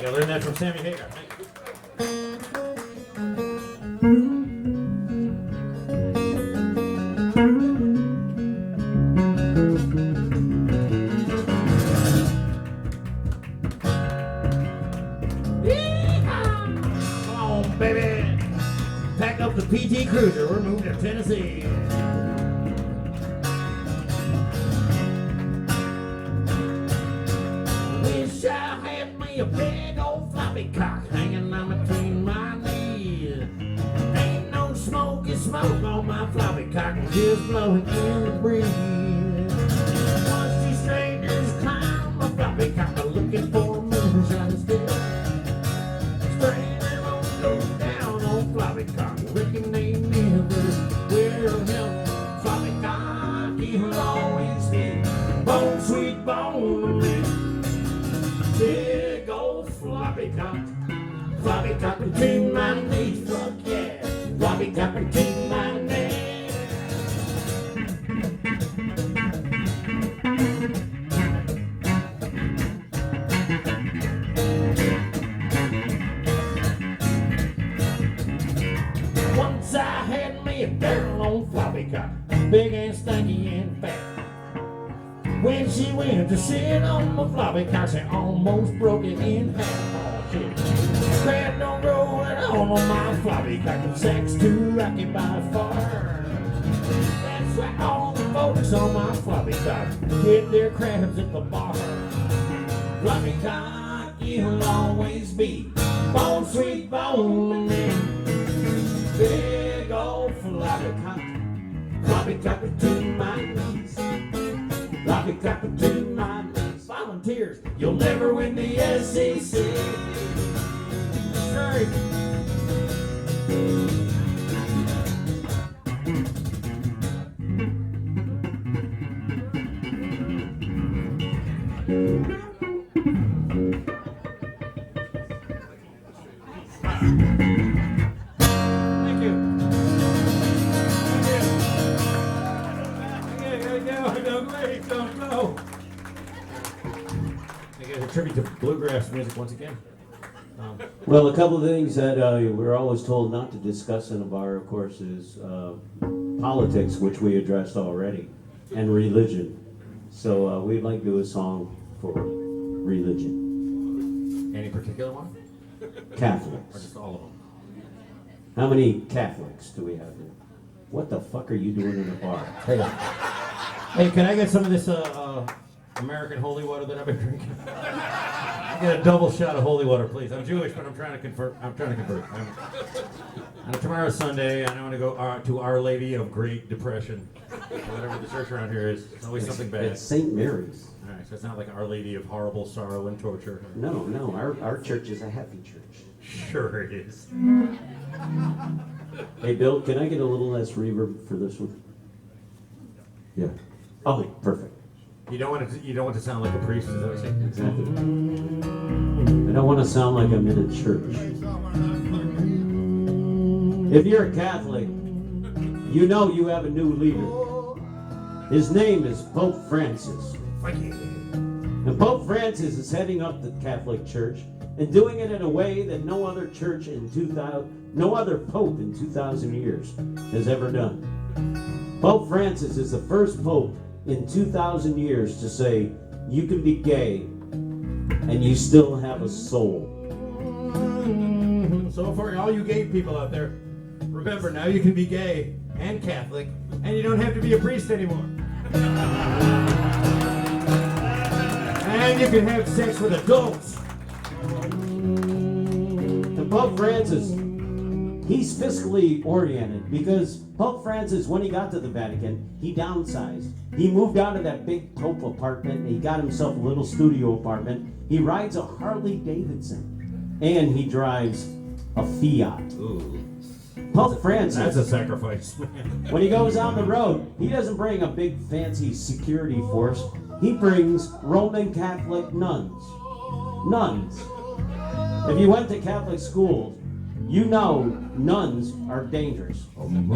I learned that from Sammy Hagar. Come on, baby. Pack up the PT Cruiser. We're moving to Tennessee. Wish I had me a big old floppy cock hanging on between my knees. Ain't no smoky smoke on my floppy cock, just blowing in the breeze. Once these strangers climb my floppy cock, I'm looking for a moonshine still. Stranger won't go down on floppy cock, reckon they never will help. Floppy cock, he'll always be bone, sweet bone. Big old floppy cock between my knees, fuck yeah, floppy cock between my knees. Once I had me a girl on floppy cock, big and stanky and fat. When she went to sit on my floppy cock, she almost broke it in half. Oh shit. Crab don't grow at all on my floppy cock, and sex too rocky by far. That's why all the folks on my floppy cock get their crabs at the bar. Floppy cock, you'll always be bone, sweet bone. Big old floppy cock between my knees. Floppy cock between my knees. Volunteers, you'll never win the SEC. Sorry. Thank you. Don't wait, don't go. I get a tribute to bluegrass music once again. Well, a couple of things that we're always told not to discuss in a bar, of course, is politics, which we addressed already, and religion. So we'd like to do a song for religion. Any particular one? Catholics. Or just all of them? How many Catholics do we have here? What the fuck are you doing in a bar? Hey, can I get some of this American holy water that I've been drinking? Get a double shot of holy water, please. I'm Jewish, but I'm trying to convert. Tomorrow's Sunday, and I want to go to Our Lady of Great Depression. Whatever the church around here is, it's always something bad. It's St. Mary's. All right, so it's not like Our Lady of Horrible Sorrow and Torture. No, our church is a happy church. Sure it is. Hey, Bill, can I get a little less reverb for this one? Yeah. Oh, perfect. You don't want to sound like a priest, is that what you're saying? Exactly. I don't want to sound like I'm in a church. If you're a Catholic, you know you have a new leader. His name is Pope Francis. And Pope Francis is heading up the Catholic Church and doing it in a way that no other pope in 2,000 years has ever done. Pope Francis is the first pope in 2,000 years to say you can be gay and you still have a soul. So for all you gay people out there, remember now you can be gay and Catholic and you don't have to be a priest anymore. And you can have sex with adults. And Pope Francis, he's fiscally oriented because Pope Francis, when he got to the Vatican, he downsized. He moved out of that big Pope apartment and he got himself a little studio apartment. He rides a Harley Davidson and he drives a Fiat. Ooh. Pope Francis, That's a sacrifice. when he goes on the road, he doesn't bring a big fancy security force. He brings Roman Catholic nuns. Nuns. If you went to Catholic schools, you know nuns are dangerous. And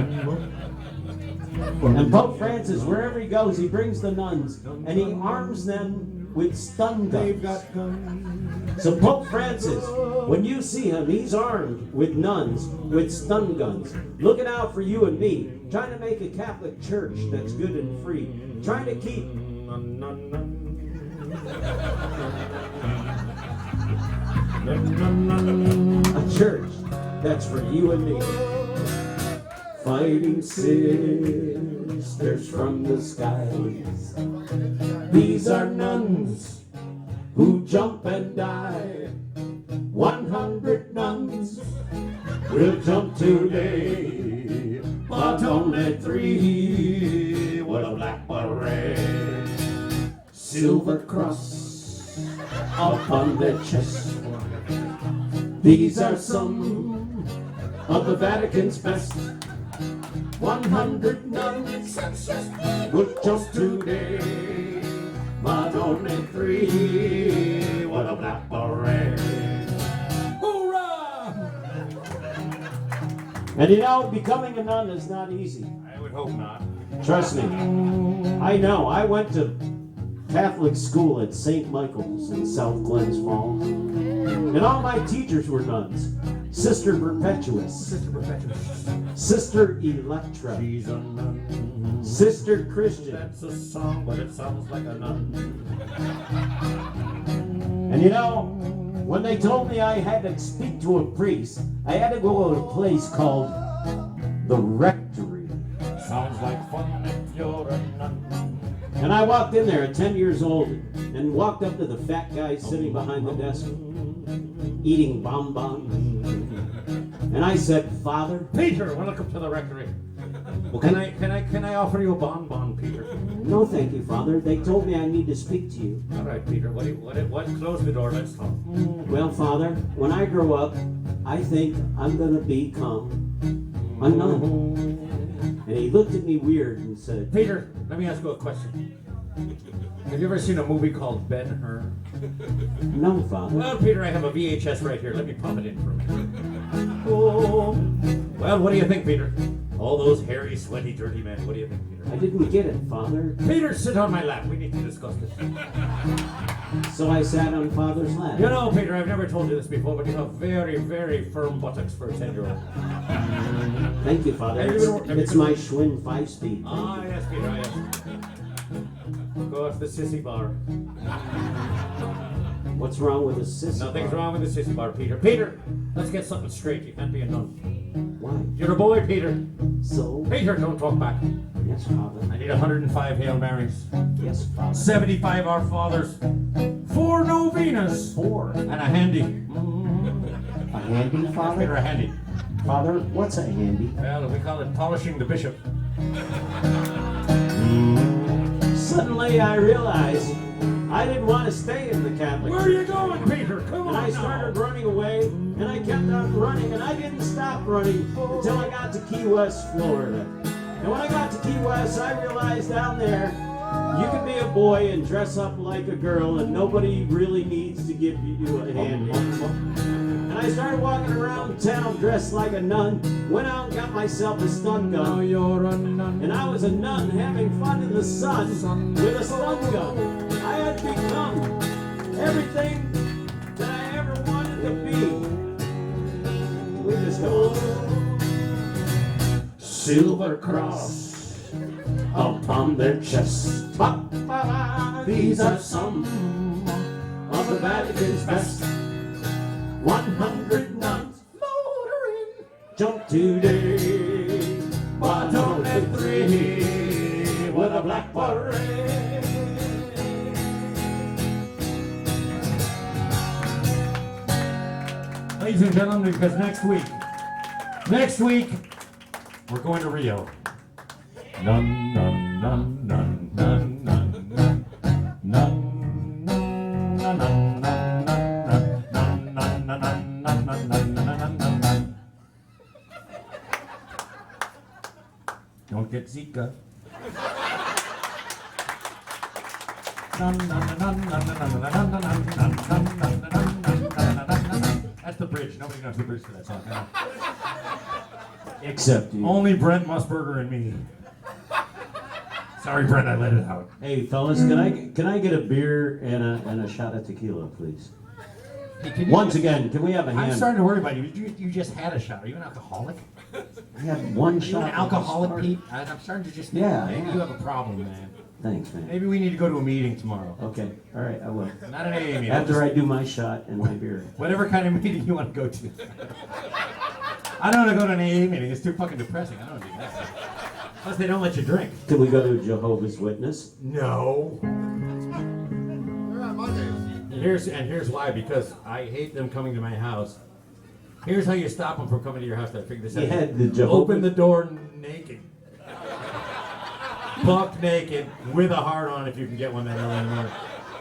Pope Francis, wherever he goes, he brings the nuns and he arms them with stun They've guns. got guns. So Pope Francis, when you see him, he's armed with nuns with stun guns, looking out for you and me, trying to make a Catholic church that's good and free, trying to keep a church that's for you and me. Fighting sisters from the skies. These are nuns who jump and die. 100 nuns will jump today, but only 3 with a black beret. Silver cross upon their chest. These are some of the Vatican's best. 100 nuns will jump today, but only 3 with a black beret. Hoorah! And you know, becoming a nun is not easy. I would hope not. Trust me. I know. I went to Catholic school at St. Michael's in South Glens Falls. And all my teachers were nuns. Sister Perpetuous. Sister Perpetuous. Sister Electra. She's a nun. Sister Christian. That's a song, but it sounds like a nun. And you know, when they told me I had to speak to a priest, I had to go to a place called the Rectory. Sounds like fun if you're a nun. And I walked in there at 10 years old and walked up to the fat guy sitting behind the desk, eating bonbons. And I said, Father, Peter, welcome to the rectory. Well, can I offer you a bonbon, Peter? no thank you, Father. They told me I need to speak to you. All right, Peter. What? Close the door. Let's talk. Well, Father, when I grow up, I think I'm going to become a nun. And he looked at me weird and said, Peter, let me ask you a question. Have you ever seen a movie called Ben-Hur? no, Father. Well, Peter, I have a VHS right here. Let me pop it in for a minute. Oh. Well, what do you think, Peter? All those hairy, sweaty, dirty men. What do you think, Peter? I didn't get it, Father. Peter, sit on my lap. We need to discuss this. So I sat on Father's lap. You know, Peter, I've never told you this before, but you have very, very firm buttocks for a 10-year-old. Thank you, Father. Have you been- It's my Schwinn 5-speed. Ah, yes, Peter, yes. Go to the sissy bar. What's wrong with a sissy? Nothing's bar? wrong with the sissy bar, Peter. Peter, let's get something straight. You can't be a nun. Why? You're a boy, Peter. So? Peter, don't talk back. Yes, Father. I need 105 Hail Marys, Yes, Father. 75 Our Fathers, 4 Novenas, 4. and a handy. A handy, Peter, Father? a handy. Father, what's a handy? Well, we call it polishing the bishop. Suddenly I realized I didn't want to stay in the Catholic Where are you Church. going, Peter? Come And on I started running away, and I kept on running, and I didn't stop running until I got to Key West, Florida. And when I got to Key West, I realized down there, you can be a boy and dress up like a girl, and nobody really needs to give you a hand. And I started walking around town dressed like a nun, went out and got myself a stun Now gun. you're a nun. And I was a nun having fun in the sun with a stun gun. I had become everything that I ever wanted to be. We just go silver cross upon their chest. These are some of the Vatican's best. 100 nuns motoring jump today, but only 3 with a black beret. Ladies and gentlemen, because next week, we're going to Rio. Nun, nun, nun, nun, nun, nun, nun, nun, nun, nun, nun. Don't get Zika. That's the bridge. Nobody knows the bridge to that song. Now. Except you. Only Brent Musburger and me. Sorry, Brent, I let it out. Hey, fellas, can I get a beer and a shot of tequila, please? Hey, Once again, can we have a hand? I'm starting to worry about you. You just had a shot. Are you an alcoholic? I had one Are you shot. an alcoholic, Pete? I'm starting to just think maybe you have a problem, man. Thanks, man. Maybe we need to go to a meeting tomorrow. Okay, all right, I will. Not an AA meeting. After I do my shot and my beer. Whatever kind of meeting you want to go to. I don't want to go to an AA meeting. It's too fucking depressing. I don't do that. Plus, they don't let you drink. Can we go to a Jehovah's Witness? No. They're on Mondays. Here's why. Because I hate them coming to my house. Here's how you stop them from coming to your house. I figured this out. You had the Jehovah's... Open the door naked. Buck naked with a heart on if you can get one that early in the morning.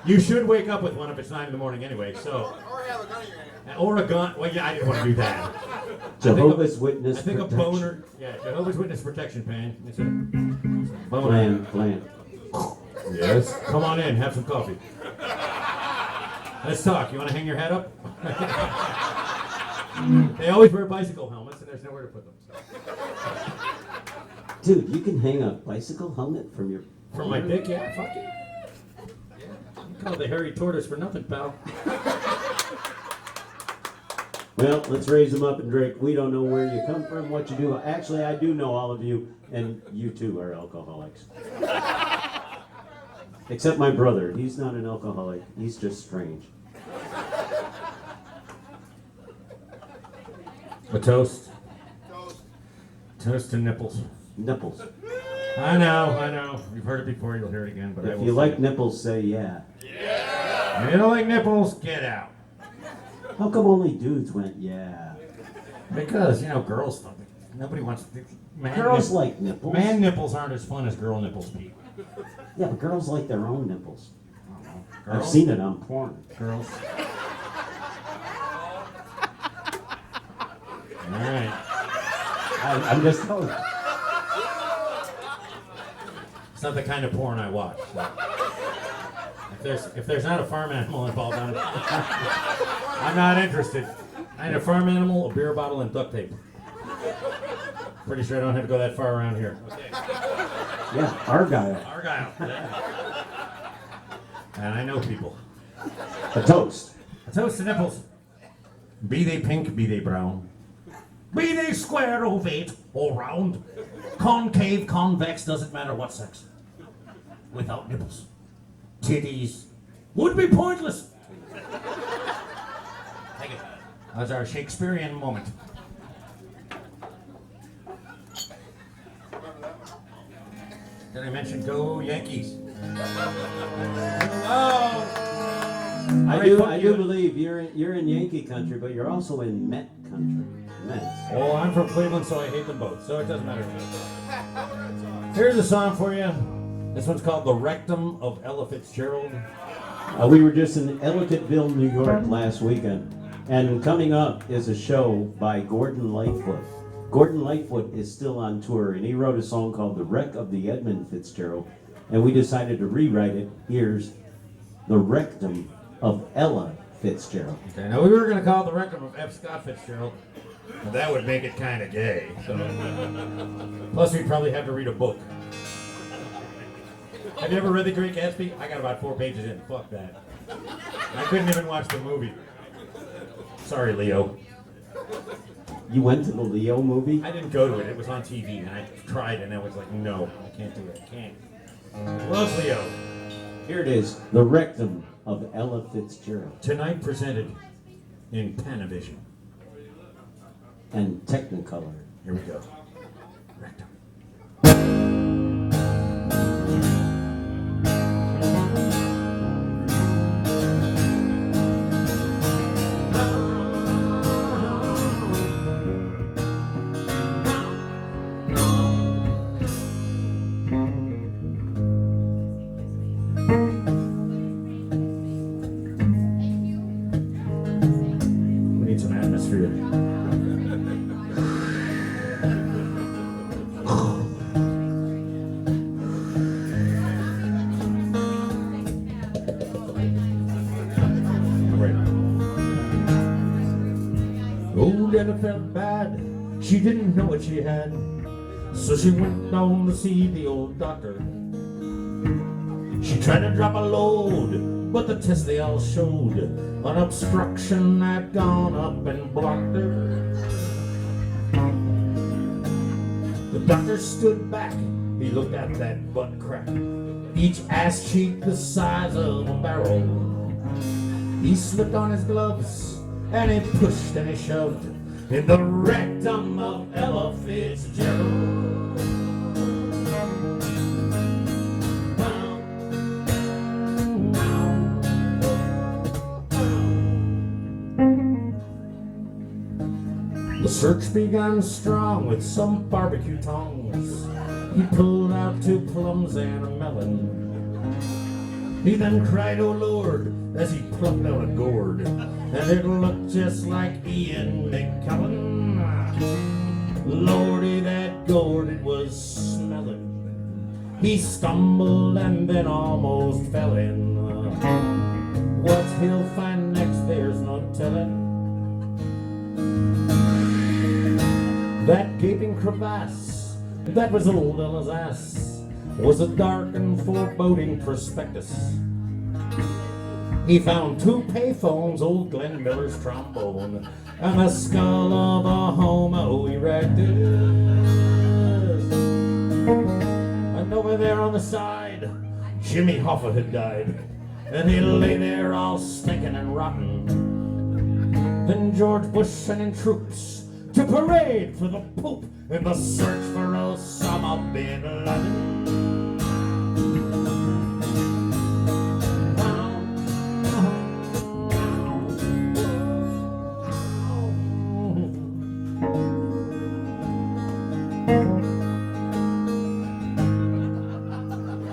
You should wake up with one if it's 9 in the morning anyway. So. Or have a gun in your hand. Or a gun. Well, yeah, I didn't want to do that. Jehovah's Witness I think protection. a boner. Yeah, Jehovah's Witness protection pan. It's a boner. Plan. Yes. Come on in. Have some coffee. Let's talk. You want to hang your head up? They always wear bicycle helmets, and there's nowhere to put them. Dude, you can hang a bicycle helmet from your... From my dick, yeah. Fuck yeah. You call the hairy tortoise for nothing, pal. Well, let's raise them up and drink. We don't know where you come from, what you do. Actually, I do know all of you, and you too are alcoholics. Except my brother. He's not an alcoholic. He's just strange. A toast. Toast. Toast to nipples. Nipples. I know. You've heard it before, you'll hear it again, but I If will you say like it. nipples, say yeah. If you don't like nipples, get out. How come only dudes went yeah? Because, girls, nobody wants to. Girls like nipples. Man nipples aren't as fun as girl nipples, Pete. Yeah, but girls like their own nipples. I've Girls? seen it on porn. Girls. All right. I'm just telling you. It's not the kind of porn I watch. So. If there's not a farm animal involved, I'm not interested. I need a farm animal, a beer bottle, and duct tape. Pretty sure I don't have to go that far around here. Okay. Yeah, Argyle. Argyle. And I know people. A toast. A toast to nipples. Be they pink, be they brown. Be they square, ovate, or round. Concave, convex, doesn't matter what sex. Without nipples. Titties would be pointless. Take it. That's our Shakespearean moment. Did I mention go Yankees? Oh! I do believe you're in Yankee country, but you're also in Met country. Mets. Oh, I'm from Cleveland, so I hate them both. So it doesn't matter. Here's a song for you. This one's called "The Rectum" of Ella Fitzgerald. We were just in Ellicottville, New York last weekend, and coming up is a show by Gordon Lightfoot. Gordon Lightfoot is still on tour, and he wrote a song called "The Wreck of the Edmund Fitzgerald," and we decided to rewrite it. Here's "The Rectum of Ella Fitzgerald." Okay, now we were going to call it "The Rectum of F. Scott Fitzgerald," but that would make it kind of gay. So, plus we'd probably have to read a book. Have you ever read The Great Gatsby? I got about 4 pages in. Fuck that. I couldn't even watch the movie. Sorry, Leo. You went to the Leo movie? I didn't go to it. It was on TV, and I tried, and I was like, no, I can't do it. I can't. Love Leo. Here it is, "The Rectum of Ella Fitzgerald." Tonight presented in Panavision. And Technicolor. Here we go. Rectum. We need some atmosphere. Oh, Della felt bad. She didn't know what she had. So she went down to see the old doctor. She tried to drop a load, but the tests they all showed an obstruction had gone up and blocked her. The doctor stood back, he looked at that butt crack, each ass cheek the size of a barrel. He slipped on his gloves, and he pushed and he shoved in the rectum of Ella Fitzgerald. The search began strong with some barbecue tongs. He pulled out 2 plums and a melon. He then cried, "Oh Lord," as he plucked out a gourd, and it looked just like Ian McKellen. Lordy, that gourd, it was smelling. He stumbled and then almost fell in. What he'll find next, there's no telling. That gaping crevasse, that was old Ella's ass, was a dark and foreboding prospectus. He found 2 payphones, old Glenn Miller's trombone, and the skull of a Homo erectus. And over there on the side, Jimmy Hoffa had died, and he lay there all stinking and rotten. Then George Bush sent in troops to parade for the Pope in the search for Osama bin Laden.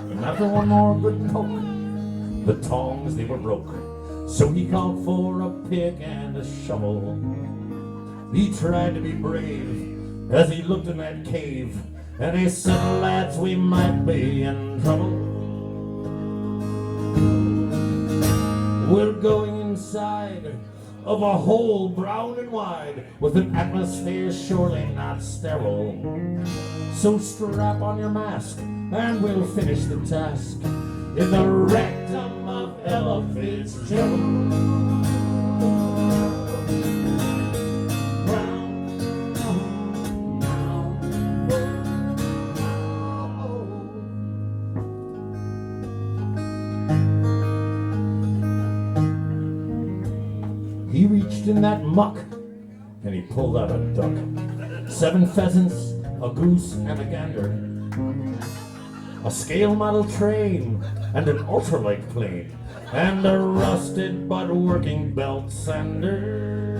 And after one more good poke, the tongs they were broke, so he called for a pick and a shovel. He tried to be brave as he looked in that cave, and he said, "Lads, we might be in trouble. We're going inside of a hole brown and wide, with an atmosphere surely not sterile. So strap on your mask, and we'll finish the task in the rectum of Ella Fitzgerald." He reached in that muck, and he pulled out a duck, 7 pheasants, a goose, and a gander, a scale model train, and an ultralight plane, and a rusted but working belt sander.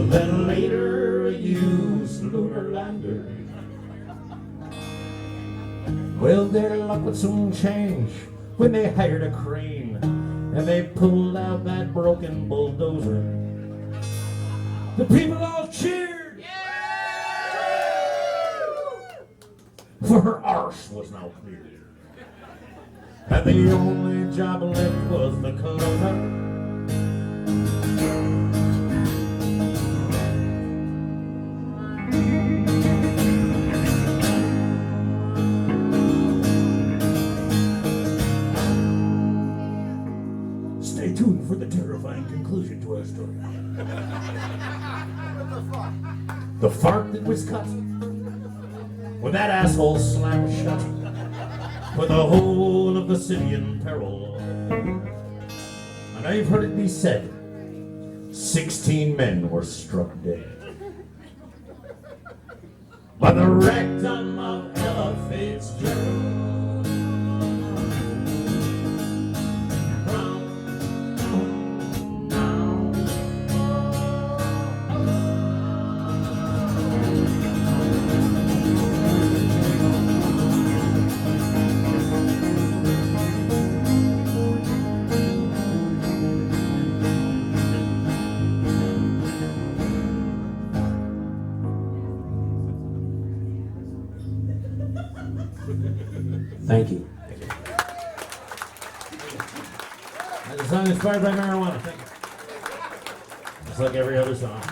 Then later a used lunar lander. Well, their luck would soon change when they hired a crane, and they pulled out that broken bulldozer. The people all cheered, for her arse was now cleared, and the only job left was the closer. Stay tuned for the terrifying conclusion to our story. What the fuck? The fart that was cut when that asshole slammed shut, with the whole of the city in peril. And I've heard it be said, 16 men were struck dead by the rectum of Ella Fitzgerald. Thank you. And the song is inspired by marijuana. Thank you. Just like every other song.